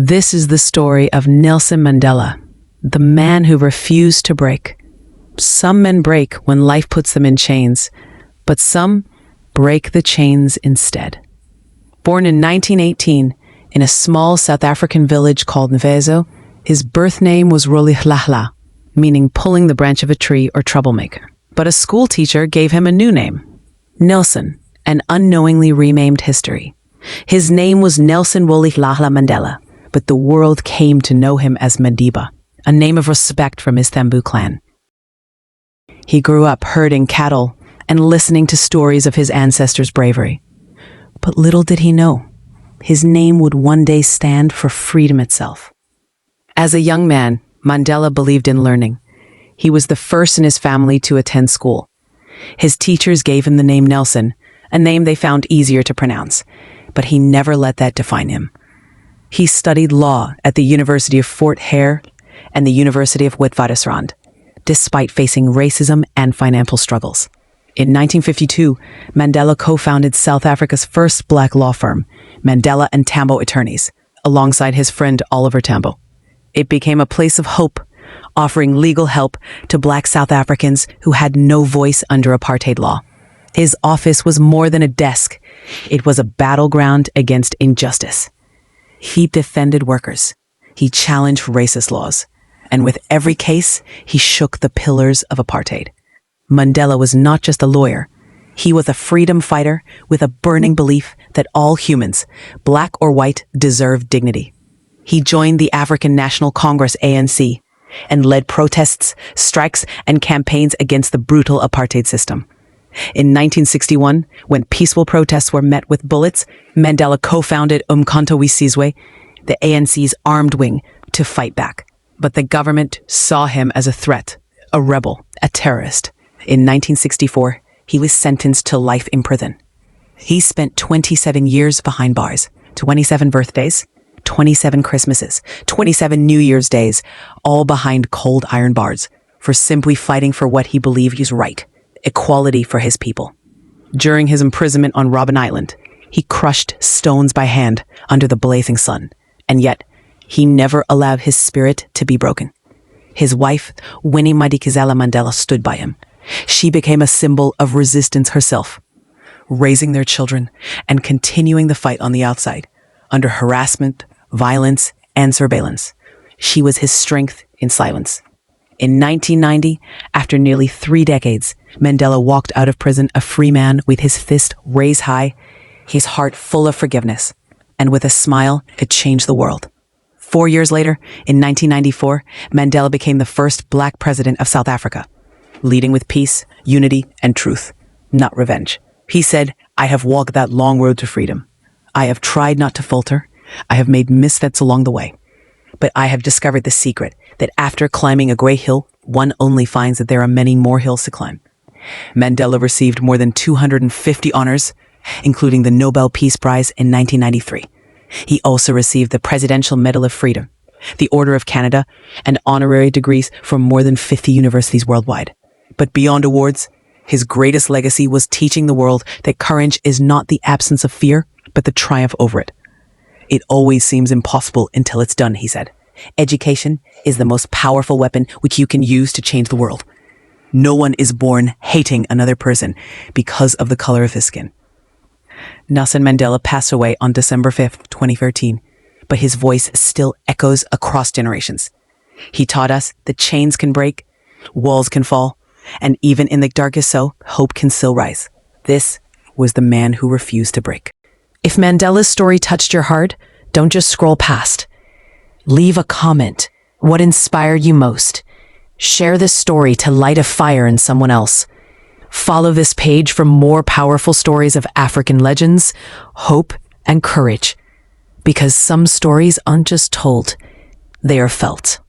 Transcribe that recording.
This is the story of Nelson Mandela, the man who refused to break. Some men break when life puts them in chains, but some break the chains instead. Born in 1918 in a small South African village called Mvezo, his birth name was Rolihlahla, meaning pulling the branch of a tree or troublemaker. But a school teacher gave him a new name, Nelson, an unknowingly renamed history. His name was Nelson Rolihlahla Mandela, but the world came to know him as Madiba, a name of respect from his Thambu clan. He grew up herding cattle and listening to stories of his ancestors' bravery. But little did he know, his name would one day stand for freedom itself. As a young man, Mandela believed in learning. He was the first in his family to attend school. His teachers gave him the name Nelson, a name they found easier to pronounce, but he never let that define him. He studied law at the University of Fort Hare and the University of Witwatersrand, despite facing racism and financial struggles. In 1952, Mandela co-founded South Africa's first black law firm, Mandela and Tambo Attorneys, alongside his friend Oliver Tambo. It became a place of hope, offering legal help to black South Africans who had no voice under apartheid law. His office was more than a desk. It was a battleground against injustice. He defended workers. He challenged racist laws. And with every case, he shook the pillars of apartheid. Mandela was not just a lawyer. He was a freedom fighter with a burning belief that all humans, black or white, deserve dignity. He joined the African National Congress ANC and led protests, strikes, and campaigns against the brutal apartheid system. In 1961, when peaceful protests were met with bullets, Mandela co-founded Umkhonto we Sizwe, the ANC's armed wing, to fight back. But the government saw him as a threat, a rebel, a terrorist. In 1964, he was sentenced to life in prison. He spent 27 years behind bars, 27 birthdays, 27 Christmases, 27 New Year's days, all behind cold iron bars, for simply fighting for what he believed was right, equality for his people. During his imprisonment on Robben Island, he crushed stones by hand under the blazing sun, and yet he never allowed his spirit to be broken. His wife, Winnie Madikizela Mandela, stood by him. She became a symbol of resistance herself, raising their children and continuing the fight on the outside, under harassment, violence, and surveillance. She was his strength in silence. In 1990, after nearly 3 decades, Mandela walked out of prison a free man with his fist raised high, his heart full of forgiveness, and with a smile, it changed the world. 4 years later, in 1994, Mandela became the first black president of South Africa, leading with peace, unity, and truth, not revenge. He said, "I have walked that long road to freedom. I have tried not to falter. I have made missteps along the way. But I have discovered the secret that after climbing a great hill, one only finds that there are many more hills to climb." Mandela received more than 250 honors, including the Nobel Peace Prize in 1993. He also received the Presidential Medal of Freedom, the Order of Canada, and honorary degrees from more than 50 universities worldwide. But beyond awards, his greatest legacy was teaching the world that courage is not the absence of fear, but the triumph over it. "It always seems impossible until it's done," he said. "Education is the most powerful weapon which you can use to change the world. No one is born hating another person because of the color of his skin." Nelson Mandela passed away on December 5th, 2013, but his voice still echoes across generations. He taught us that chains can break, walls can fall, and even in the darkest soul, hope can still rise. This was the man who refused to break. If Mandela's story touched your heart, don't just scroll past. Leave a comment. What inspired you most? Share this story to light a fire in someone else. Follow this page for more powerful stories of African legends, hope, and courage. Because some stories aren't just told, they are felt.